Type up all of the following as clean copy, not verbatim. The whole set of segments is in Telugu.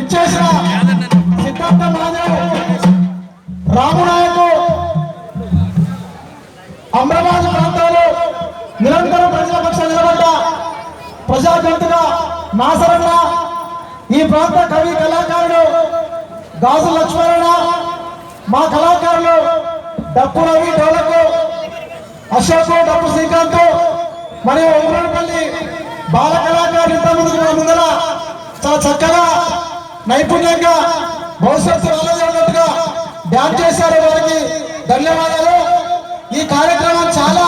ఇచ్చేసిన సిద్ధార్థ మహాదేవ్ రామునాయకు అమరాబాద్ ప్రాంతాల్లో నిరంతరం ప్రజల పక్షాన నిలబడ్డ ప్రజాగంతుగా నాసరన్న, ఈ ప్రాంత కవి కళాకారుడు గాజు లక్ష్మణ, మా కళాకారులు డప్పు రవి డోలకు, అశోక్ డప్పు శ్రీకాంత్ మరియు ఒంగోలుపల్లి బాల కళాకారులు ఇంత ముందర చాలా చక్కగా నైపుణ్యంగా భవిష్యత్తు ఉన్నట్టుగా డ్యాన్స్ చేశారు. వారికి ధన్యవాదాలు. ఈ కార్యక్రమం చాలా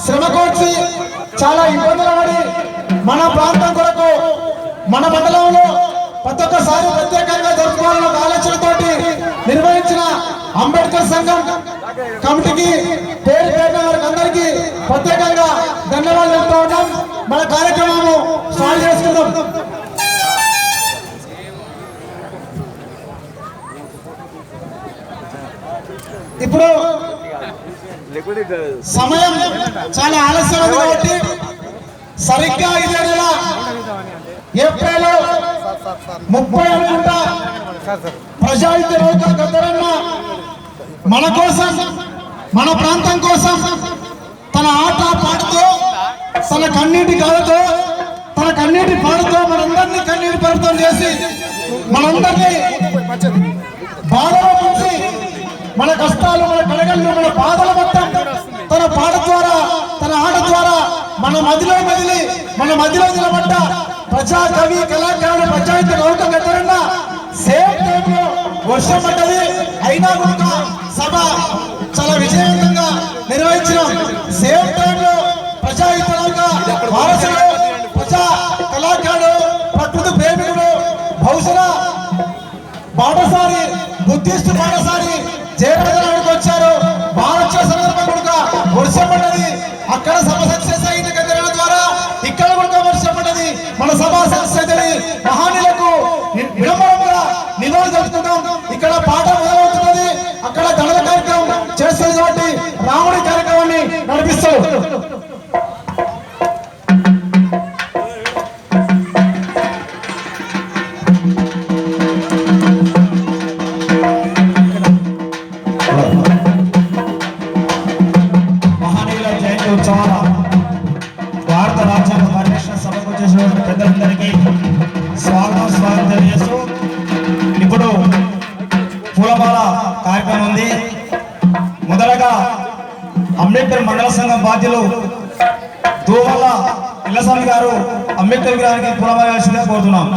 శ్రమ కోర్చి చాలా ఇబ్బందులు పడి మన ప్రాంతం కొరకు మన మండలంలో ప్రతి ఒక్కసారి ప్రత్యేకంగా జరుపుకోవాలన్న ఆలోచనతోటి నిర్వహించిన అంబేద్కర్ సంఘం కమిటీకి పేరు పేరున వారికి అందరికీ ప్రత్యేకంగా ధన్యవాదాలు చెప్తూ ఉన్నాం. మన కార్యక్రమము స్టార్ట్ చేసుకుందాం. ఇప్పుడు సమయం చాలా ఆలస్యం ఉంది కాబట్టి సరిగ్గా ఇదే నెల ఏప్రిల్ 30 అనుకుంటా ప్రజాహిత రోజు గద్దరన్న మన కోసం మన ప్రాంతం కోసం తన ఆట పాటతో తన కన్నీటి గాలతో తన కన్నీటి పాటతో మనందరినీ కన్నీటి పాటతో చేసి మనందరినీ బాధలో ఉంచి మన కష్టాలు మన కడగళ్ళు మన బాధల మొత్తం తన పాట ద్వారా తన ఆట ద్వారా మన మదిలో నిలబడ్డ ప్రజా కవి కళాకారుడు పంచాయతీ నౌక గద్దరన్న సేమ్ టైంలో వర్షం పడ్డది అయినా కూడా సభ చాలా విజయవంతంగా నిర్వహించినాం. సేమ్ టైంలో ప్రజాహిత నౌక వారసుడు ప్రజా కళాకారుడు ప్రకృతి ప్రేమికుడు భవిష్యత్ పాఠశాలి బుద్ధిస్ట్ పాఠశాలి జయప్రదకి వచ్చారు. బాగా వచ్చే సందర్భం కూడా వర్షం పడ్డది. అక్కడ సభ సక్సెస్ అయిన గద్దరన్న ద్వారా ఇక్కడ కూడా వర్షం పడ్డది. మన సభ సక్సెస్ అయితే మహానీయులకు వినమ్రంగా నిలవ జరుపుతున్నాం. ఇక్కడ పాట మొదలవుతున్నది, అక్కడ గణన కార్యక్రమం చేస్తుంది కాబట్టి రాముడి కార్యక్రమాన్ని నడిపిస్తారు. మహానీయుల జయంతి ఉత్సవాల భారత రాజ్యాంగ పరిరక్షణ సభకు వచ్చేసిన పెద్దలందరికీ స్వాగతం తెలియజేస్తూ ఇప్పుడు పూలమాల కార్యక్రమం ఉంది. మొదటగా అంబేద్కర్ మండల సంఘం బాధ్యులు దూవల్ల ఇల్లస్వామి గారు అంబేద్కర్ గారికి పూలమాల వేసిందిగా కోరుతున్నాం.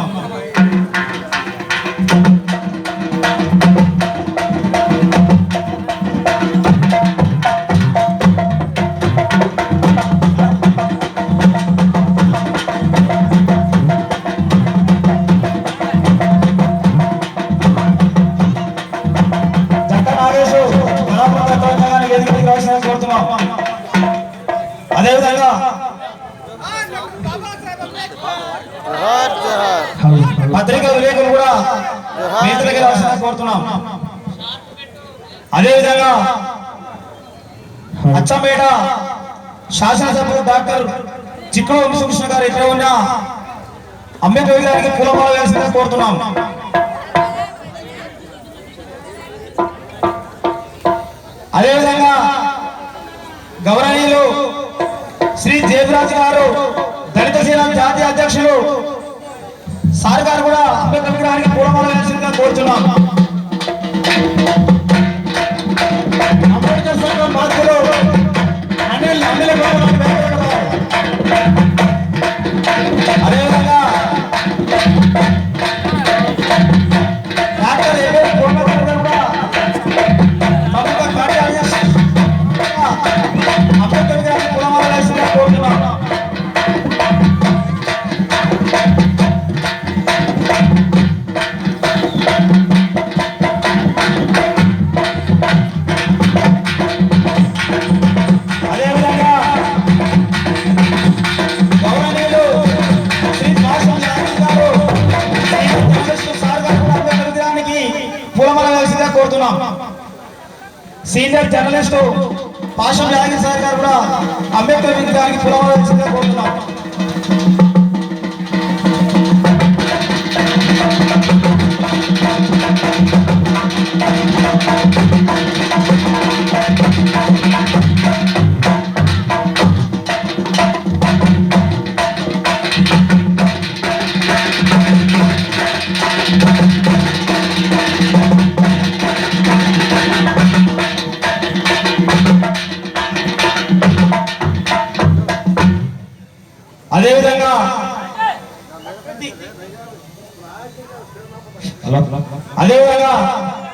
అదేవిధంగా పత్రికా విలేకరులు కూడా వేదికకి రావాల్సిందిగా కోరుతున్నాం. అదేవిధంగా అచ్చంపేట శాసనసభ్యులు డాక్టర్ చిక్కుడు వంశకృష్ణ గారు ఎక్కడ ఉన్న అంబేద్కర్ గారికి పూలమాల వేయాల్సిందిగా కోరుతున్నాం. అదేవిధంగా గౌరవనీయులు శ్రీ దేవరాజ్ గారు దళిత సేన జాతీయ అధ్యక్షులు సార్ గారు కూడా అంబేద్కర్ గారికి పూలమాల వేయాల్సిందిగా కోరుతున్నాం. అంబేద్కర్ సంఘం బాధ్యులు Anil senior journalist Pasham Yagi sir గారు కూడా అంబేద్కర్ విగ్రహానికి పులమాలవేసిందిగా కోరుతున్నాం. అదేవిధంగా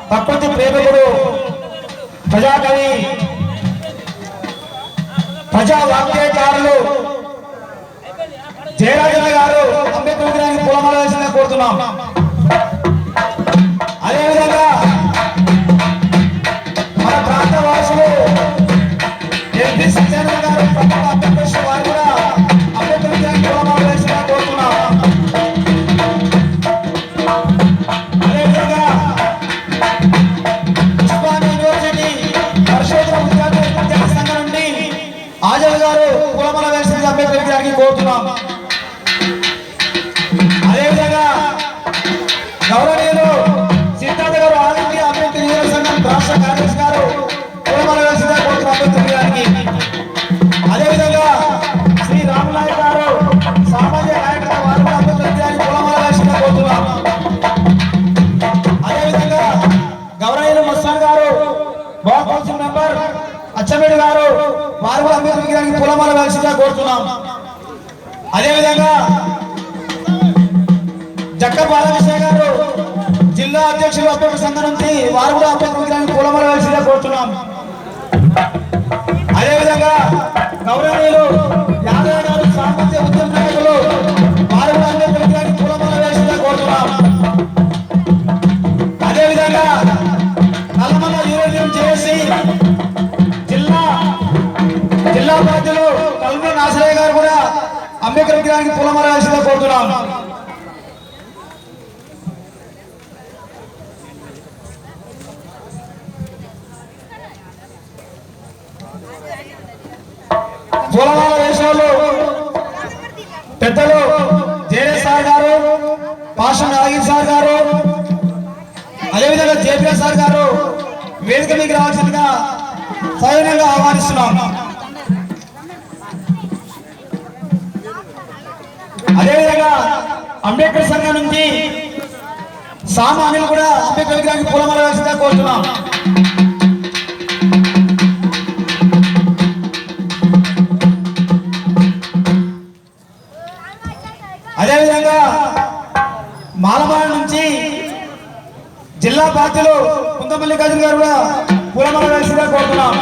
ప్రకృతి ప్రేమికుడు ప్రజాకవి ప్రజా వాక్యకారులు జయరాజన్న గారు అంబేద్కర్ విగ్రహానికి పూలమాల వేసిందని కోరుతున్నాం. అదేవిధంగా మన ప్రాంత వాసులు ఎంపీ సత్యానంద గారు అంబేద్కర్ వారు కూడా అంబేద్కర్ విగ్రహానికి పూలమాల వేసిందని కోరుతున్నాం. అదేవిధంగా ఉస్మానియా యూనివర్సిటీ పరిశోధన విద్యార్థి సంఘం నుండి ఆజల్ గారు పూలమాల వేసింది అంబేద్కర్ విగ్రహానికి కోరుతున్నాం. అదేవిధంగా గౌరవనీయులు సిద్ధార్థ గారు ఆల్ ఇండియా అంబేద్కర్ యువ సంఘం రాష్ట్ర కార్యదర్శి గారు పూలమాల వేసిందని కోరుతున్నాం అంబేద్కర్ విగ్రహానికి. అదేవిధంగా శ్రీ రామనాయక్ గారు సామాజిక నాయకుల వారు అంబేద్కర్ విగ్రహానికి పూలమాల వేసిందని కోరుతున్నాం. అదేవిధంగా గౌరవనీయులు మస్తాన్ గారు బ్లాక్ కౌన్సిల్ మెంబర్ అచ్చమేడు గారు వారు కూడా అంబేద్కర్ విగ్రహానికి పూలమాల వేసిందని కోరుతున్నాం. అదేవిధంగా జక్క బాలకృష్ణ గారు జిల్లా అధ్యక్షులు అంబేద్కర్ సంఘం నుంచి వారు కూడా అంబేద్కర్ విగ్రహానికి పూలమాల వేసిందని కోరుతున్నాం. అదేవిధంగా గౌరవనీయులు యాదవ్ గారు సామాజిక ఉద్యమ నాయకులు వారు కూడా అంబేద్కర్ విగ్రహానికి పూలమాల వేసిందని కోరుతున్నాం. అదేవిధంగా నల్లమల్ల యూనియన్ చేసి జిల్లా బాధ్యులు కల్మీ నాసరయ్య గారు కూడా అంబేద్కర్ విగ్రహానికి పూలమాల వేసిందని కోరుతున్నాం. పూలమాల వేషాలు పెద్దలు జేఎస్ సార్ గారు, పాషం యాదగిరి సార్ గారు, అదేవిధంగా జేపీఎస్ సార్ గారు వేదిక మీకు రావాల్సిందిగా సవినయంగా ఆహ్వానిస్తున్నాం. అదేవిధంగా అంబేద్కర్ సంఘం నుంచి సామాన్యులు కూడా అంబేద్కర్ విగ్రహానికి పూలమాల వేసిందిగా కోరుతున్నాం. అదేవిధంగా మాలమాల నుంచి జిల్లా బాధ్యులు కుందమల్లికార్జున గారు కూడా పూలమాల వేసిందిగా కోరుతున్నాం.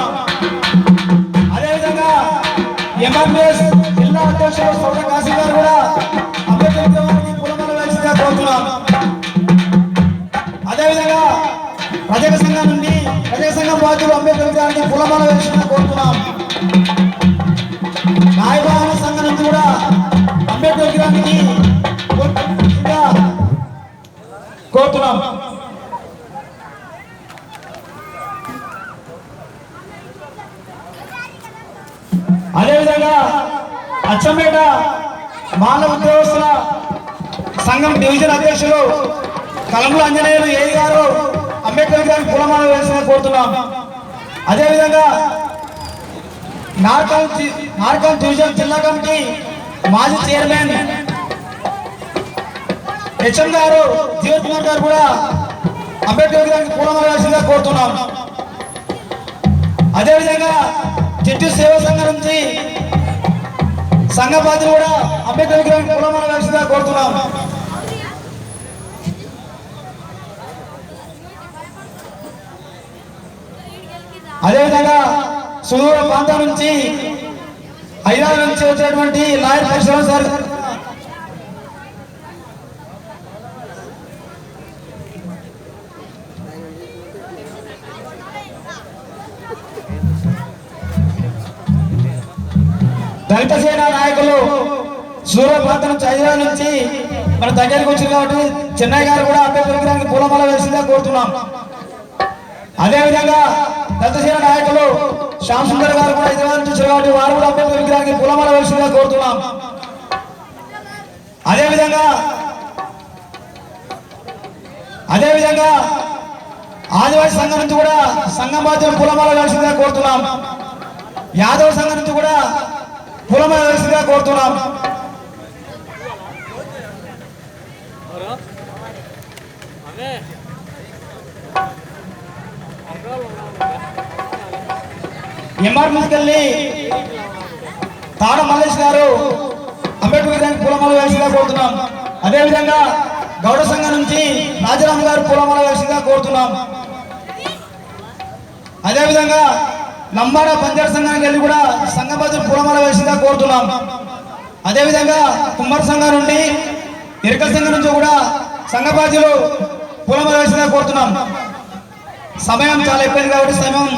అదేవిధంగా ఎంఆర్పిఎస్ జిల్లా అధ్యక్షులు సౌద కాశీ గారు కూడా అంబేద్కర్ విగ్రహానికి పూలమాల వేసిందిగా కోరుతున్నాం. అదేవిధంగా ప్రజల సంఘం నుండి ప్రజా సంఘం బాధ్యులు అంబేద్కర్ విగ్రహానికి పూలమాల వేసిందిగా కోరుతున్నాం. న్యాయవాద సంఘం నుంచి కూడా అంబేద్కర్ విగ్రహానికి కోరుతున్నాం. అదేవిధంగా అచ్చంపేట మానవ ఉద్యోగస్తుల సంఘం డివిజన్ అధ్యక్షులు కలంల అంజనేయులు ఏ గారు అంబేద్కర్ విగ్రహానికి పూలమాల వేసిందని కోరుతున్నాం. అదేవిధంగా నార్కల్ డివిజన్ జిల్లా కమిటీ మాజీ చైర్మన్ హెచ్ఎం గారు జీవన్ కుమార్ గారు కూడా అంబేద్కర్ విగ్రహానికి పూలమాల వేసిందిగా కోరుతున్నాం. అదేవిధంగా చిట్టు సేవా సంఘం నుంచి సంఘ బాధ్యులు కూడా అంబేద్కర్ విగ్రహానికి పూలమాల వేసిందిగా కోరుతున్నాం. అదేవిధంగా సుదూర ప్రాంతం నుంచి హైదరాబాద్ నుంచి వచ్చినటువంటి లాయర్ పరశురామ్ సార్ దళిత సేన నాయకులు సూర్య ప్రాంతం నుంచి హైదరాబాద్ నుంచి మన దగ్గరికి వచ్చింది కాబట్టి చెన్నై గారు కూడా అంబేద్కర్ విగ్రహానికి పూలమాల వేసిందిగా కోరుతున్నాం. అదేవిధంగా దత్తసేన నాయకులు శ్యామ్ సుందర్ గారు కూడా హైదరాబాద్ నుంచి వచ్చారు కాబట్టి వారు కూడా అంబేద్కర్ విగ్రహానికి పూలమాల వేయాల్సిందిగా కోరుతున్నాం. అదేవిధంగా ఆదివాసీ సంఘం నుంచి కూడా సంఘం బాధ్యులు పూలమాల వేయాల్సిందిగా కోరుతున్నాం. యాదవ సంఘం నుంచి కూడా పూలమాల వేయాల్సిందిగా కోరుతున్నాం. ఎంఆర్ ముసుకెళ్ళి తాడ మల్లేష్ గారు అంబేద్కర్ విగ్రహానికి పూలమాల వేయాల్సిందిగా కోరుతున్నాం. అదేవిధంగా గౌడ సంఘం నుంచి రాజారాం గారు పూలమాల వేయాల్సిందిగా కోరుతున్నాం. అదేవిధంగా లంబాడ పంచాయత సంఘానికి వెళ్ళి కూడా సంఘబాధ్యులు పూలమాల వేయాల్సిందిగా కోరుతున్నాం. అదేవిధంగా కుమ్మర్ సంఘం నుండి ఇరకల సంఘం నుంచి కూడా సంఘబాధ్యులు పూలమాల వేయాల్సిందిగా కోరుతున్నాం. సమయం చాలా ఎక్కువైంది కాబట్టి సమయం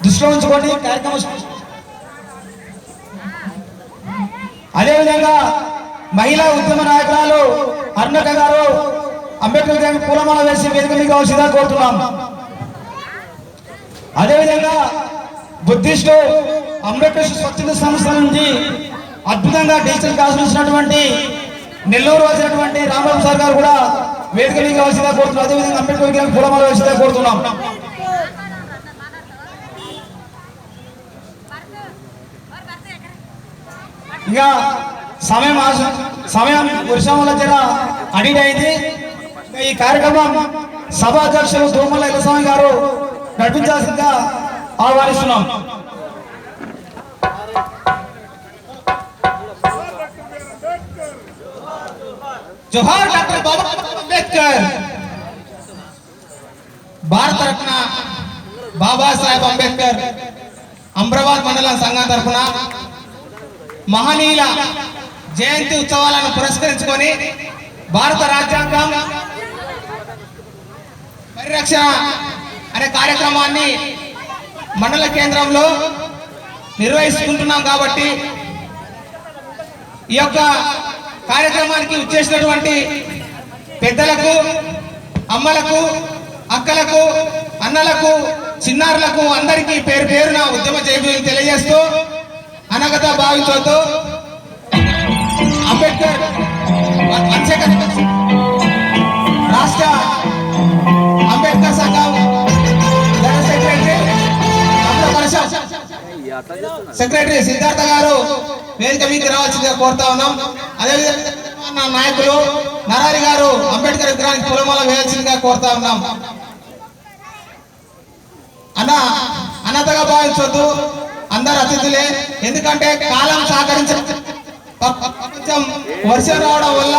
దృష్టిలో ఉంచుకోండి కార్యక్రమం. అదేవిధంగా మహిళా ఉద్యమ నాయకురాలు అరుణక గారు అంబేద్కర్ గారికి పూలమాల వేసి వేదిక మీద కావాల్సిందిగా కోరుతున్నాం. అదేవిధంగా బుద్ధిస్టు అంబేద్కర్ స్వచ్ఛంద సంస్థ నుంచి అద్భుతంగా డిజిటల్ క్లాసులు ఇచ్చినటువంటి నెల్లూరు వచ్చినటువంటి రామబాబు సార్ గారు కూడా వేదిక మీద కావాల్సిందిగా కోరుతున్నాం. అదేవిధంగా అంబేద్కర్ గారికి పూలమాల వేసిందిగా కోరుతున్నాం. ఇక సమయం వర్షం వల్ల జర అడిట్ అయింది. ఈ కార్యక్రమం సభా అధ్యక్షులు దోమల ఇల్లస్వామి గారు నడిపించాల్సిందిగా ఆహ్వానిస్తున్నాం. జోహార్ డాక్టర్ బాబాసాహెబ్ అంబేద్కర్. భారత రత్న బాబాసాహెబ్ అంబేద్కర్ అమ్రాబాద్ మండలం సంఘం తరఫున మహనీయుల జయంతి ఉత్సవాలను పురస్కరించుకొని భారత రాజ్యాంగం పరిరక్షణ అనే కార్యక్రమాన్ని మండల కేంద్రంలో నిర్వహిస్తుంటున్నాం. కాబట్టి ఈ యొక్క కార్యక్రమానికి వచ్చేసినటువంటి పెద్దలకు, అమ్మలకు, అక్కలకు, అన్నలకు, చిన్నారులకు అందరికీ పేరు పేరున ఉద్యమ జయభీములు తెలియజేస్తూ అనగత భావించవద్దు. అంబేద్కర్ రాష్ట్ర అంబేద్కర్ సంఘం సెక్రటరీ సిద్ధార్థ గారు వేదిక మీకు రావాల్సిందిగా కోరుతా ఉన్నాం. అదేవిధంగా నాయకులు నరారి గారు అంబేద్కర్ విగ్రహానికి పూలమాల వేయాల్సిందిగా కోరుతా ఉన్నాం. అన్నతగా భావించవద్దు, అందరు అతిథులే. ఎందుకంటే కాలం కొంచెం వర్షం రావడం వల్ల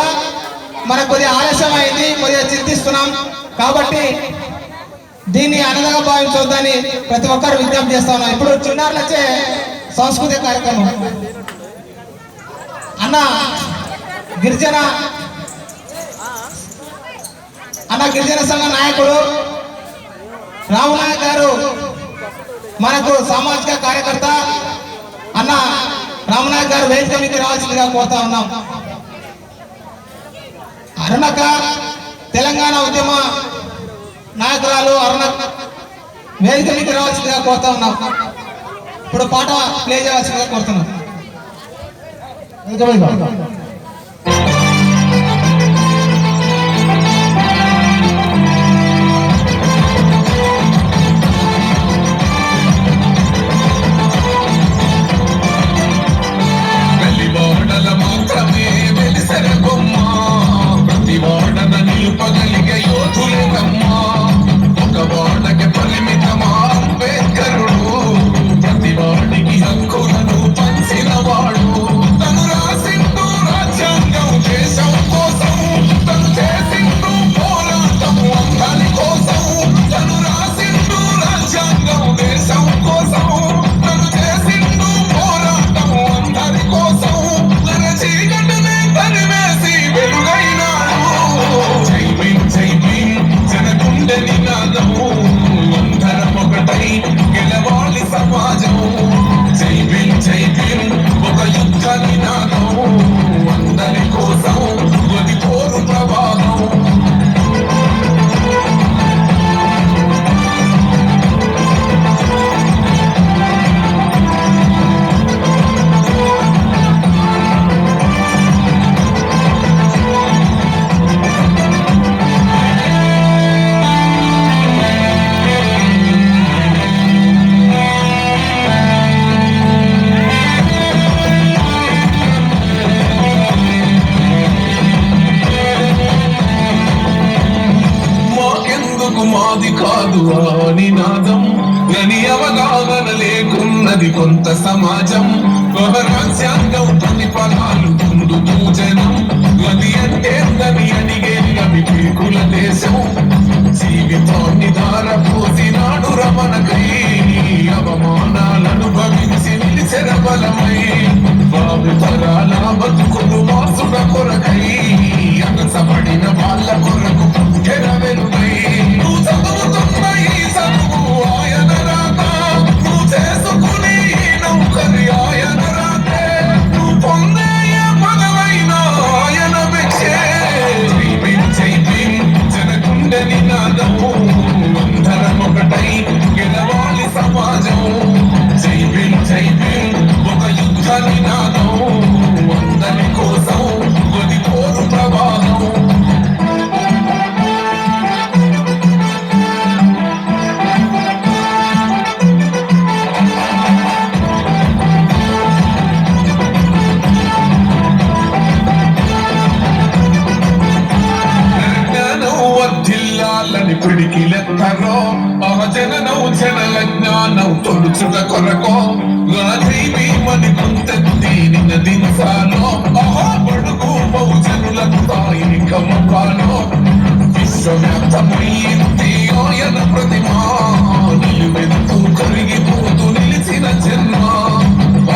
మనకు కొద్దిగా ఆలస్యం అయింది, కొద్దిగా చింతిస్తున్నాం. కాబట్టి దీన్ని అన్నదగా భావించవద్దని ప్రతి ఒక్కరు విజ్ఞప్తి చేస్తా ఉన్నాం. ఇప్పుడు చిన్నారులు వచ్చే సాంస్కృతిక కార్యక్రమం గిరిజన సంఘ నాయకుడు రామనాయక్ గారు మనకు సామాజిక కార్యకర్త అన్న రామనాయక్ గారు వేదిక మీకు రావాల్సిందిగా కోరుతా ఉన్నాం. అరుణక తెలంగాణ ఉద్యమ నాయకురాలు అరుణక వేదిక మీకు రావాల్సిందిగా కోరుతా ఉన్నాం. ఇప్పుడు పాట ప్లే చేయవలసిందిగా కోరుతున్నాం. నిలుపగలిగే యోధులేనమ్మా, ఒక వాడకి పరిమితమా అంబేద్కరుడు, ప్రతి వాడికి హక్కులను పంచిన వాడు, తను రాసిండు కాదు ఆ నినాదం గని అవగాహన లేకున్నది కొంత సమాజం రాజ్యాంగం ప్రతిఫలాలు ముందు జనం గది అంటే గని అడిగే గవి పీకుల దేశం జీవితాన్ని ధారపోసినాడు రమణకై అవమానాలను భవించి నిలిచెర బలమై బాబు తరాల బతుకులు మాసుడ కొరకై అగసపడిన వాళ్ళ కొరకు పుట్టెర వెలుగై నువ్వు చదువుతున్న ఈ చదువు ఆయన రాత నువ్వు చేసుకుని నౌకరి ఆయన రాతే నువ్వు పొందే పదవైన ఆయన భిక్షే జనకుండె నినాదము అందరం ఒకటై గెలవాలి సమాజం జై భీమ్ ఒక యుద్ధ నినాదం అందరి కోసం గది కోరు ప్రవాహం పిడికిలెత్తరో జననం జనల జ్ఞానం తొలుచుట కొరకో భీమని గుంతెత్తి నినదించాలో బడుగు బహుజనులకు తాయి కమ్మాలో విశ్వవ్యాప్తమైంది ఆయన ప్రతిమా నిలువెత్తు కరిగిపోతూ నిలిచిన జన్మ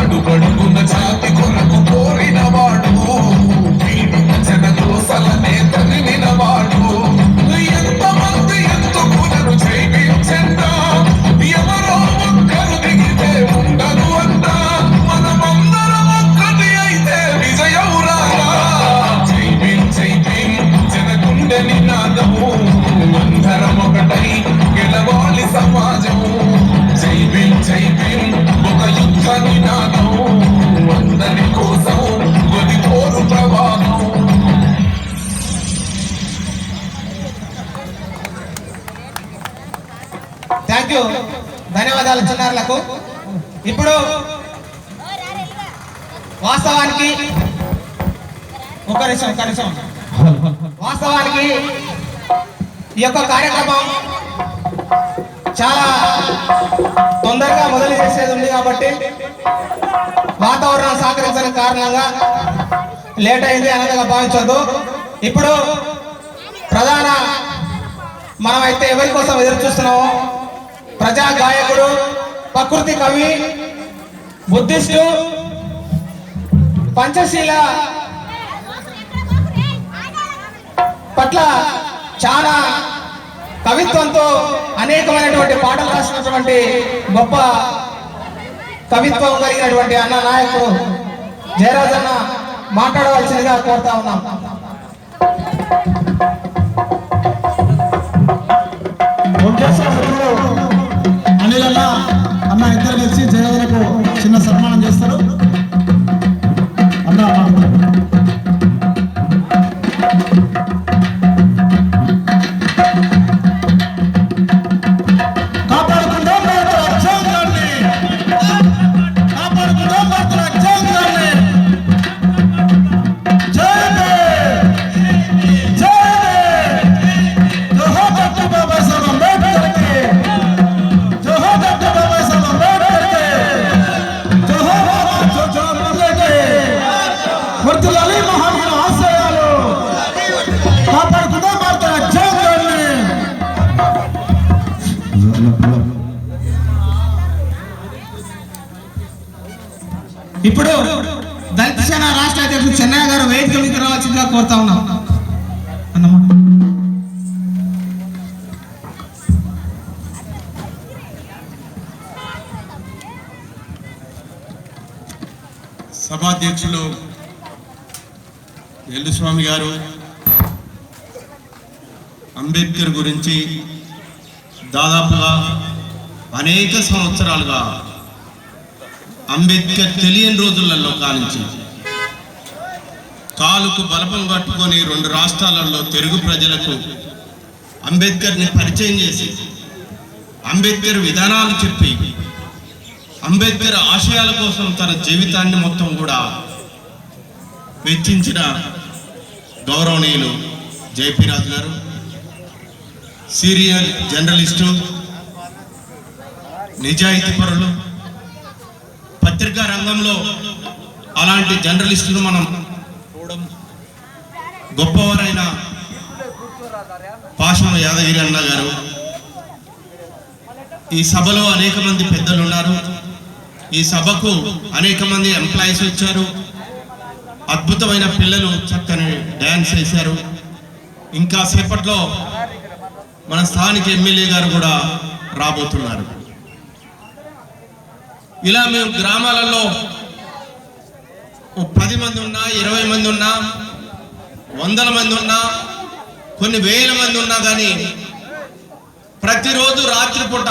అడుగడుగున జాతి కొరకు కోరిన వాడు పీడిత జన కోసలనే తరిమిన వాడు ఎంతమంది ఎందుకులను చేయించండా ఎవరో ఒక్కరు దిగితే ఉండదు అంట మనమందరం ఒక్కటి అయితే విజయం రాదా జై భీమ్ జనకుండె నినాదము అందరం ఒకటై గెలవాలి సమాజం జై భీమ్ ఒక యుద్ధ నినాదం అందరి కోసం గది కోరు ప్రవాహం థ్యాంక్ యూ, ధన్యవాదాలు చిన్నారులకు. ఇప్పుడు వాస్తవానికి ఒక నిమిషం వాస్తవానికి ఈ యొక్క కార్యక్రమం చాలా తొందరగా మొదలు చేసేది ఉంది కాబట్టి వాతావరణం సహకరించని కారణంగా లేట్ అయింది అన్నదిగా భావించొద్దు. ఇప్పుడు ప్రధాన మనమైతే ఎవరి కోసం ఎదురు చూస్తున్నామో ప్రజా గాయకుడు, ప్రకృతి కవి, బుద్ధిస్టు, పంచశీల పట్ల చాలా కవిత్వంతో అనేకమైనటువంటి పాటలు రాసినటువంటి గొప్ప కవిత్వం కలిగినటువంటి అన్న నాయకుడు జయరాజన్న మాట్లాడవలసిందిగా కోరుతా ఉన్నాం. అనిల్ అన్న ఇద్దరు కలిసి జయరాజనకు చిన్న సన్మానం చేస్తారు. అన్న ఇప్పుడు దళిత సేన రాష్ట్ర అధ్యక్షుడు చెన్నయ్య గారు వేదిక మీద రావాల్సిందిగా కోరుతా ఉన్నాం. సభాధ్యక్షులు ఎల్లుస్వామి గారు అంబేద్కర్ గురించి దాదాపుగా అనేక సంవత్సరాలుగా అంబేద్కర్ తెలియని రోజులలో కానించి కాలుకు బలపం కట్టుకొని 2 రాష్ట్రాలలో తెలుగు ప్రజలకు అంబేద్కర్ని పరిచయం చేసి అంబేద్కర్ విధానాలు చెప్పి అంబేద్కర్ ఆశయాల కోసం తన జీవితాన్ని మొత్తం కూడా వెచ్చించిన గౌరవనీయులు జేపీ రాజు గారు, సీరియల్ జర్నలిస్టు, నిజాయితీ పరులు, పత్రికా రంగంలో అలాంటి జర్నలిస్టులు మనం చూడడం. గొప్పవారైన పాషం యాదగిరి అన్న గారు, ఈ సభలో అనేక మంది పెద్దలు ఉన్నారు. ఈ సభకు అనేక మంది ఎంప్లాయీస్ వచ్చారు. అద్భుతమైన పిల్లలు చక్కని డ్యాన్స్ చేశారు. ఇంకా సేపట్లో మన స్థానిక ఎమ్మెల్యే గారు కూడా రాబోతున్నారు. ఇలా మేము గ్రామాలలో 10 మంది ఉన్నా, 20 మంది ఉన్నా, 100 మంది ఉన్నా, కొన్ని వేల మంది ఉన్నా కానీ ప్రతిరోజు రాత్రిపూట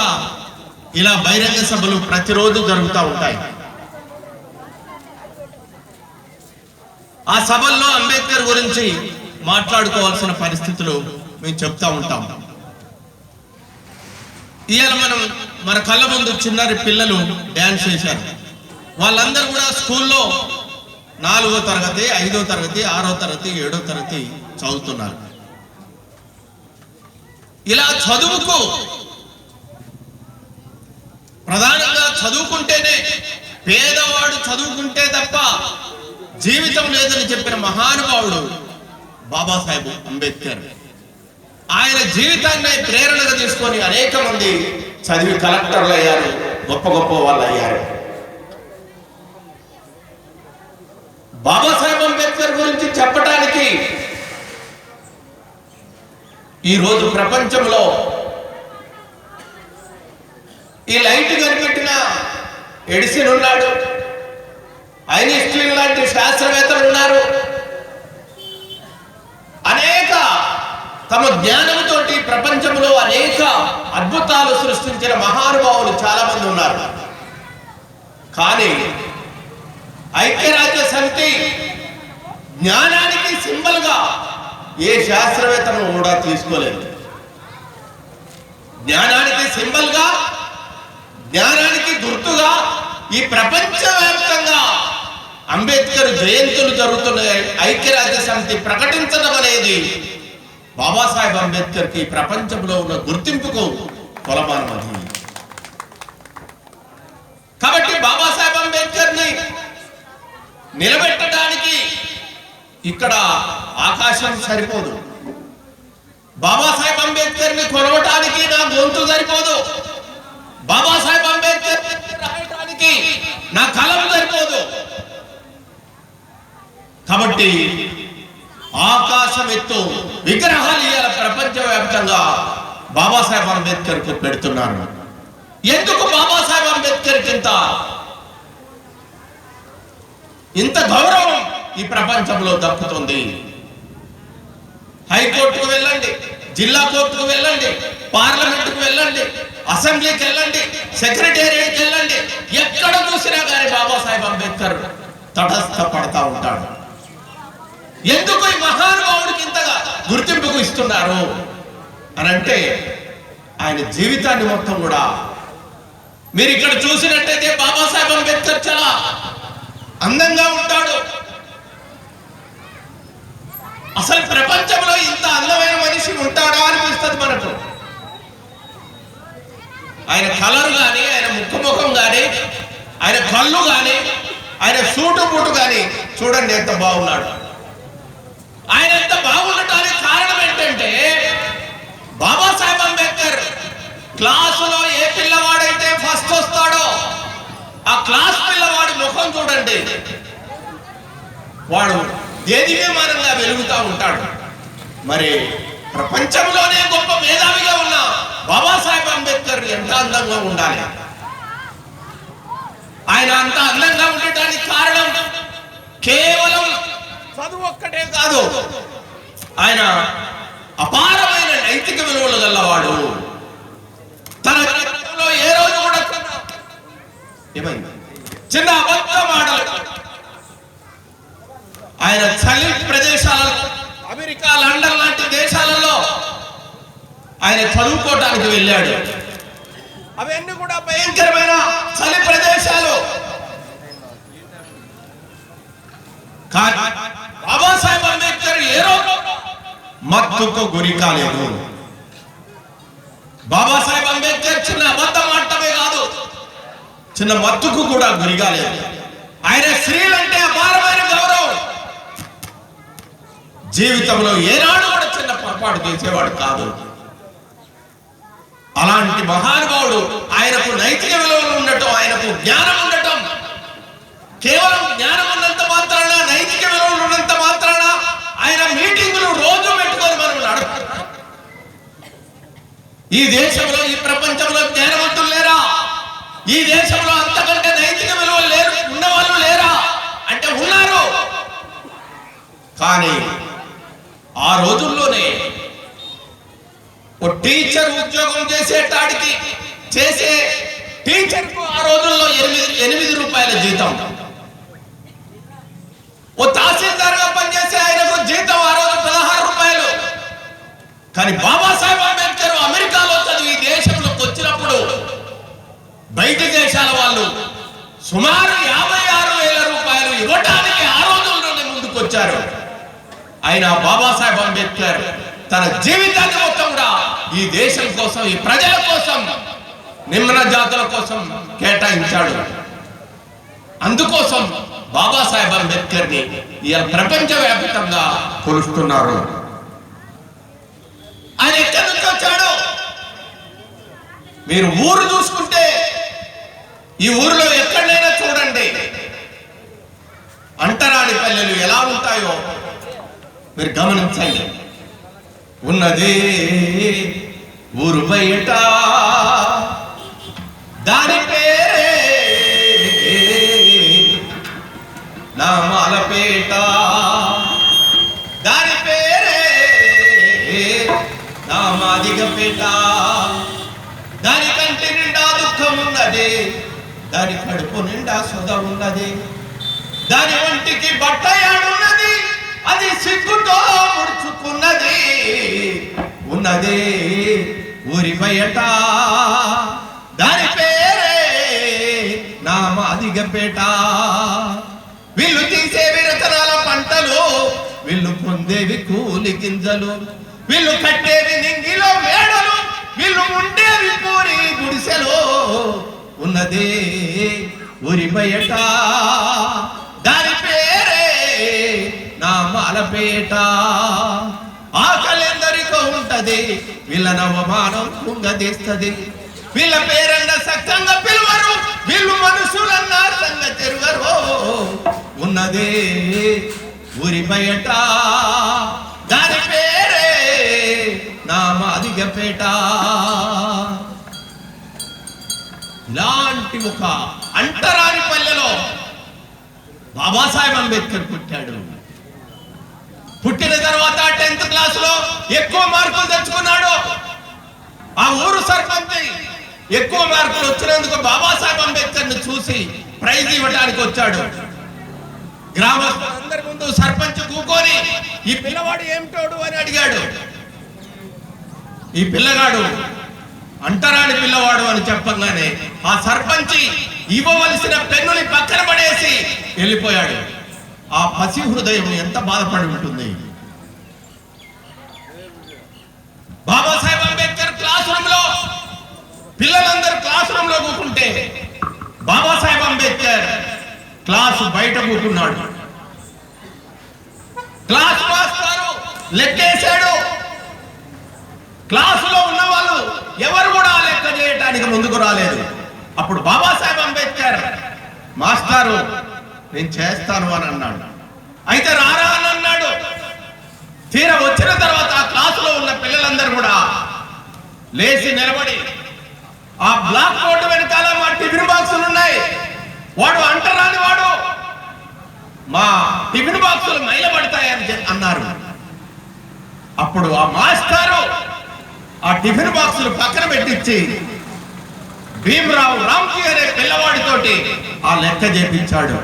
ఇలా బహిరంగ సభలు ప్రతిరోజు జరుగుతూ ఉంటాయి. ఆ సభల్లో అంబేద్కర్ గురించి మాట్లాడుకోవాల్సిన పరిస్థితులు మేము చెప్తా ఉంటాం. ఇవాళ మన కళ్ళ ముందు చిన్నారి పిల్లలు డ్యాన్స్ చేశారు. వాళ్ళందరూ కూడా స్కూల్లో 4వ తరగతి, 5వ తరగతి, 6వ తరగతి, 7వ తరగతి చదువుతున్నారు. ఇలా చదువుకు ప్రధానంగా చదువుకుంటేనే, పేదవాడు చదువుకుంటే తప్ప జీవితం లేదని చెప్పిన మహానుభావుడు బాబాసాహెబ్ అంబేద్కర్. ఆయన జీవితాన్ని ప్రేరణగా తీసుకొని అనేక మంది చదివి కలెక్టర్లు అయ్యారు, గొప్ప గొప్ప వాళ్ళు అయ్యారు. బాబాసాహెబ్ అంబేద్కర్ గురించి చెప్పడానికి ఈరోజు ప్రపంచంలో ఈ లైట్ కనిపెట్టిన ఎడిసన్ ఉన్నాడు, ఐన్స్టీన్ లాంటి శాస్త్రవేత్తలు ఉన్నారు. అనేక తమ జ్ఞానంతో ప్రపంచంలో అనేక అద్భుతాలు సృష్టించిన మహానుభావులు చాలా మంది ఉన్నారు. కానీ ఐక్యరాజ్య సమితి జ్ఞానానికి సింబల్ గా ఏ శాస్త్రవేత్తను కూడా తీసుకోలేదు. జ్ఞానానికి సింబల్ గా, జ్ఞానానికి గుర్తుగా ఈ ప్రపంచవ్యాప్తంగా అంబేద్కర్ జయంతులు జరుగుతున్న ఐక్యరాజ్య సమితి ప్రకటించడం అనేది బాబాసాహెబ్ అంబేద్కర్ కి ప్రపంచంలో ఉన్న గుర్తింపుకు కొలమానమది. కాబట్టి బాబాసాహెబ్ అంబేద్కర్ ని నిలబెట్టడానికి ఇక్కడ ఆకాశం సరిపోదు. బాబాసాహెబ్ అంబేద్కర్ ని కొలవటానికి నా గొంతు సరిపోదు. బాబాసాహెబ్ అంబేద్కర్ రాయటానికి నా కలం సరిపోదు. కాబట్టి ఆకాశం ఎత్తు విగ్రహాలు ఇవాళ ప్రపంచవ్యాప్తంగా బాబాసాహెబ్ అంబేద్కర్ కు పెడుతున్నారు. ఎందుకు బాబాసాహెబ్ అంబేద్కర్ ఇంత గౌరవం ఈ ప్రపంచంలో దక్కుతుంది? హైకోర్టుకు వెళ్ళండి, జిల్లా కోర్టుకు వెళ్ళండి, పార్లమెంటుకు వెళ్ళండి, అసెంబ్లీకి వెళ్ళండి, సెక్రటేరియట్కి వెళ్ళండి, ఎక్కడ చూసినా కానీ బాబాసాహెబ్ అంబేద్కర్ తటస్థపడతా ఉంటాడు. ఎందుకు ఈ మహానుభావుడికి ఇంతగా గుర్తింపుకు ఇస్తున్నారు అని అంటే ఆయన జీవితాన్ని మొత్తం కూడా మీరు ఇక్కడ చూసినట్టయితే బాబాసాహెబ్ అంబేద్కర్ చాలా అందంగా ఉంటాడు. అసలు ప్రపంచంలో ఇంత అందమైన మనిషి ఉంటాడా అనిపిస్తుంది మనకు. ఆయన కలర్ కానీ, ఆయన ముఖం కానీ, ఆయన కళ్ళు కానీ, ఆయన సూటు బూటు కానీ చూడండి ఎంత బాగున్నాడు. ఆయన ఎంత బాగుండటానికి కారణం ఏంటంటే బాబాసాహెబ్ అంబేద్కర్ క్లాసులో ఏ పిల్లవాడైతే ఫస్ట్ వస్తాడో ఆ క్లాస్ పిల్లవాడి ముఖం చూడండి, వాడు దేదీప్యమానంగా వెలుగుతూ ఉంటాడు. మరి ప్రపంచంలోనే గొప్ప మేధావిగా ఉన్న బాబాసాహెబ్ అంబేద్కర్ ఎంత అందంగా ఉండాలి. ఆయన అంత అందంగా ఉండటానికి కారణం కేవలం చదువు ఒక్కటే కాదు, ఆయన అపారమైన నైతిక విలువలు గల్లవాడు. తన జీవితంలో ఏ రోజు కూడా చిన్న అబద్ధం ఆడలేదు. ఆయన చలి ప్రదేశాలలో, అమెరికా, లండన్ లాంటి దేశాలలో ఆయన చదువుకోవడానికి వెళ్ళాడు. అవన్నీ కూడా భయంకరమైన చలి ప్రదేశాలు. బాబాసాహెబ్ అంబేద్కర్ ఏ రోజు మత్తుకు గురి కాలేదు. బాబాసాహెబ్ అంబేద్కర్ చిన్న అబద్ధం ఆడటమే కాదు, చిన్న మత్తుకు కూడా గురిగాలేదు. ఆయన స్త్రీలంటే అపారమైన గౌరవం. జీవితంలో ఏనాడు కూడా చిన్న పొరపాటు చేసేవాడు కాదు. అలాంటి మహానుభావుడు, ఆయనకు నైతిక విలువలు ఉండటం, ఆయనకు జ్ఞానం ఉండటం, కేవలం జ్ఞానం ఉన్నంత మాత్రాన, నైతిక విలువలు ఉన్నంత మాత్రాన ఆయన మీటింగులు రోజు పెట్టుకొని మనం నడుపుతాం. ఈ దేశంలో, ఈ ప్రపంచంలో జ్ఞానవంతులు లేరా? ఈ దేశంలో అంతకంటే నైతిక విలువలు లేరు ఉన్నవాళ్ళు లేరా అంటే ఉన్నారు. కానీ ఆ రోజుల్లోనే ఓ టీచర్ ఉద్యోగం చేసే టీచర్కు ఆ రోజుల్లో 8 రూపాయల జీతం. ఓ తహసీల్దార్గా పనిచేసే ఆయనకు జీతం ఆ రోజు 16 రూపాయలు. కానీ బాబాసాహెబ్ అంబేద్కర్ అమెరికాలో చదివి దేశంలోకి వచ్చినప్పుడు బయట దేశాల వాళ్ళు సుమారు 56,000 రూపాయలు ఇవ్వటానికి ఆ రోజుల్లోనే ముందుకొచ్చారు. ఆయన బాబాసాహెబ్ అంబేద్కర్ తన జీవితాన్ని మొత్తం కూడా ఈ దేశం కోసం, ఈ ప్రజల కోసం, నిమ్న జాతుల కోసం కేటాయించాడు. అందుకోసం బాబాసాహెబ్ అంబేద్కర్ ని ఇవాళ ప్రపంచవ్యాప్తంగా కొలుస్తున్నారు. ఆయన ఎక్కడి నుంచి వచ్చాడు? మీరు ఊరు చూసుకుంటే ఈ ఊరిలో ఎక్కడైనా చూడండి, అంటరాని పల్లెలు ఎలా ఉంటాయో మీరు గమనించండి. ఉన్నది ఊరు బయట, దాని పేరే నామాలపేట, దాని పేరే నామాదిగపేట. దాని కంటి నిండా దుఃఖం ఉన్నది, దాని కడుపు నిండా సుధ ఉన్నది, దాని ఒంటికి బట్ట యాడున్నది, అది సిగ్గుతో ముడుచుకున్నది. ఉన్నది ఊరి బయట, దాని పేరే నామాదిగపేట. వీళ్ళు తీసేవి రతనాల పంటలు, వీళ్ళు పొందేవి కూలి గింజలు, వీళ్ళు కట్టేవి నింగిలో మేడలు, వీళ్ళు ఉండేవి పూరి గుడిసెలు. ఉన్నది ఊరి బయట, దాని పేరే నామాలపేట. ఆకలెందరికో ఉంటది, వీళ్ళ అవమానం కుంగదీస్తది. వీళ్ళ పేరన్న సక్కంగా పిలువరు, వీళ్ళు మనుషులన్న సంగ తెరువరు. ఉన్నది ఊరి బయట, దాని పేరే నామాదిగపేట. ఇలాంటి ఒక అంటరాని పల్లెలో బాబాసాహెబ్ అంబేద్కర్ పుట్టాడు. పుట్టిన తర్వాత 10th క్లాసులో ఎక్కువ మార్కులు తెచ్చుకున్నాడు. ఆ ఊరు సర్పంచ్ ఎక్కువ మార్కులు వచ్చినందుకు బాబాసాహెబ్ అంబేద్కర్ ని చూసి ప్రైజ్ ఇవ్వడానికి వచ్చాడు. గ్రామస్తులందరి ముందు సర్పంచ్ కూకొని ఈ పిల్లవాడు ఏమిటోడు అని అడిగాడు. ఈ పిల్లగాడు అంటరాని పిల్లవాడు అని చెప్పగానే ఆ సర్పంచ్ ఇవ్వవలసిన పెన్నుని పక్కన పడేసి వెళ్ళిపోయాడు. ఆ పసి హృదయం ఎంత బాధపడి ఉంటుంది. బాబాసాహెబ్ అంబేద్కర్ క్లాస్ రూమ్ లో పిల్లలందరూ క్లాస్ రూమ్ లో కూర్చుంటే బాబాసాహెబ్ అంబేద్కర్ క్లాసు బయట కూర్చున్నాడు. క్లాస్ మాస్టారు లెక్కేశాడు. క్లాసులో ఉన్న వాళ్ళు ఎవరు కూడా లెక్క చేయడానికి ముందుకు రాలేదు. అప్పుడు బాబాసాహెబ్ అంబేద్కర్ మాస్టారు నేను చేస్తాను అని అన్నాడు. అయితే రారా అని అన్నాడు. తీరా వచ్చిన తర్వాత ఆ క్లాసులో ఉన్న పిల్లలందరూ కూడా లేచి నిలబడి ఆ బ్లాక్ బోర్డు వెనకాల మా టిఫిన్ బాక్సులు ఉన్నాయి, వాడు అంటరాని వాడు, మా టిఫిన్ బాక్సులు మైలబడతాయని అన్నారు. అప్పుడు ఆ మాస్టారు ఆ టిఫిన్ బాక్సులు పక్కన పెట్టించి భీమరావు రామ్జీ అనే పిల్లవాడితోటి ఆ లెక్క చేపించాడు.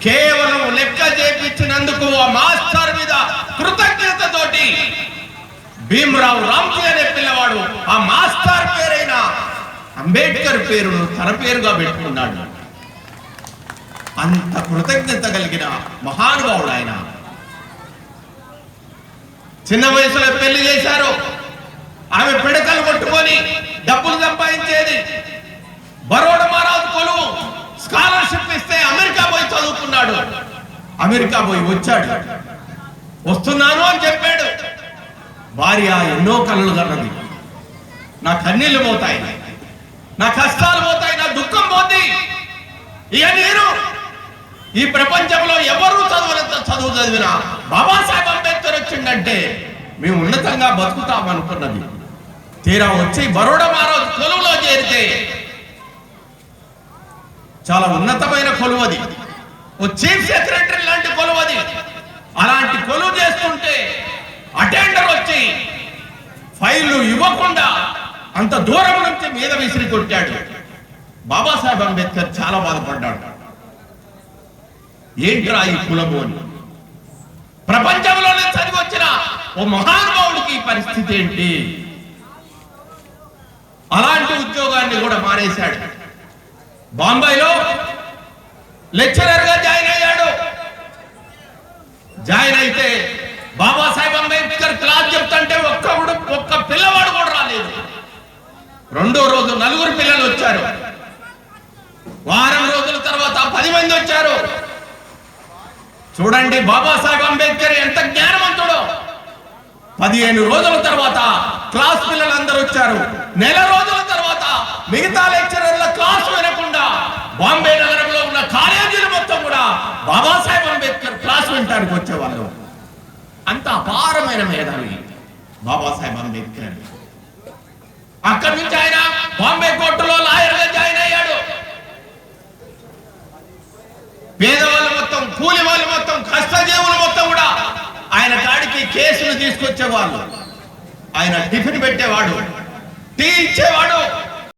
కేవలం లెక్క చేపించినందుకు ఆ మాస్టర్ మీద కృతజ్ఞతతోటి భీమరావు రామ్జీ అనే పిల్లవాడు ఆ మాస్టర్ పేరైన అంబేద్కర్ పేరును తన పేరుగా పెట్టుకున్నాడు. అంత కృతజ్ఞత కలిగిన మహానుభావుడు ఆయన. చిన్న వయసులో పెళ్లి చేశారు. ఆమె పిడకలు కొట్టుకొని డబ్బులు సంపాదించేది. బరోడా మహారాజు కొలువు స్కాలర్షిప్ ఇస్తే అమెరికా పోయి చదువుకున్నాడు. అమెరికా పోయి వచ్చాడు. వస్తున్నాను అని చెప్పాడు. భార్య ఎన్నో కలలు కన్నది. నా కన్నీళ్లు పోతాయి, నా కష్టాలు పోతాయి, నా దుఃఖం పోతుంది. ఇక నేను ఈ ప్రపంచంలో ఎవరు చదువులంత చదువు చదివినా బాబాసాహెబ్ అంబేద్కర్ వచ్చిందంటే మేము ఉన్నతంగా బతుకుతాం అనుకున్నది. తీరా వచ్చి బరోడా మహారాజు కొలువులో చేరితే చాలా ఉన్నతమైన కొలువు అది. ఓ చీఫ్ సెక్రటరీ లాంటి కొలువు అది. అలాంటి కొలువు చేస్తుంటే అటెండర్ వచ్చి ఫైళ్లు ఇవ్వకుండా అంత దూరం నుంచి మీద విసిరి కొట్టాడు. బాబాసాహెబ్ అంబేద్కర్ చాలా బాధపడ్డాడు. ఏంట్రా ఈ కులము అని. ప్రపంచంలోనే చదివి వచ్చిన ఓ మహానుభావుడికి ఈ పరిస్థితి ఏంటి? అలాంటి ఉద్యోగాన్ని కూడా మానేశాడు. బాంబేలో లెక్చరర్ గా జాయిన్ అయ్యాడు. జాయిన్ అయితే బాబాసాహెబ్ అంబేద్కర్ క్లాస్ చెప్తుంటే ఒక్క పిల్లవాడు కూడా రాలేదు. రెండో రోజు 4 పిల్లలు వచ్చారు. వారం రోజుల తర్వాత 10 మంది వచ్చారు. చూడండి బాబాసాహెబ్ అంబేద్కర్ ఎంత జ్ఞానవంతుడో. 15 రోజుల తర్వాత క్లాస్ పిల్లలందరూ వచ్చారు. నెల రోజుల తర్వాత మిగతా లెక్చరర్ల క్లాస్ వినకుండా బాంబే నగరంలో ఉన్న కాలేజీలు మొత్తం కూడా బాబాసాహెబ్ అంబేద్కర్ క్లాస్ వినడానికి వచ్చేవాళ్ళు. అంత అపారమైన మేధావి బాబాసాహెబ్ అంబేద్కర్. అక్కడి నుంచి ఆయన బాంబే కోర్టులో లాయర్ గా జాయిన్ అయ్యాడు. పేదవాళ్ళు మొత్తం, కూలి వాళ్ళు మొత్తం, కష్టజీవులు మొత్తం కూడా ఆయన కాడికి కేసులు తీసుకొచ్చేవాళ్ళు. ఆయన టిఫిన్ పెట్టేవాడు, టీ ఇచ్చేవాడు.